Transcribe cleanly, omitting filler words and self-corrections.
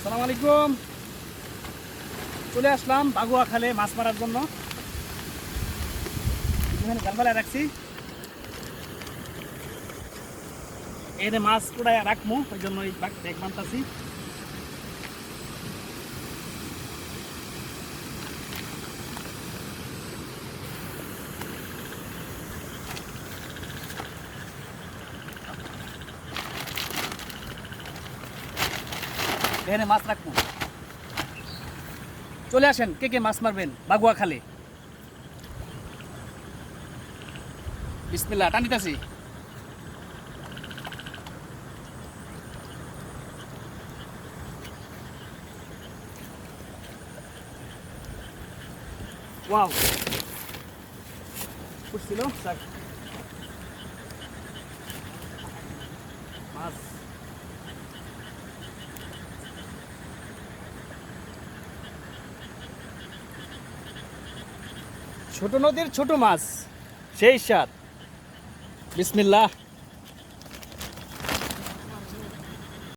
আসসালামু আলাইকুম। চলে আসলাম বাগুয়া খালে মাছ মারার জন্য। এখানে জালফালায় রাখছি, এখানে মাছ পুরাই রাখবো, ওই জন্য এই ব্যাগ বানতাছি। এখানে মাছ রাখবো, চলে আসেন কে কে মাছ মারবেন বাগুয়া খালে। বিসমিল্লাহ, টান দিতেছি। ওয়াও, উঠছিল স্যার মাছ। ছোট নদীর ছোট মাছ, সেই স্বাদ। বিসমিল্লাহ।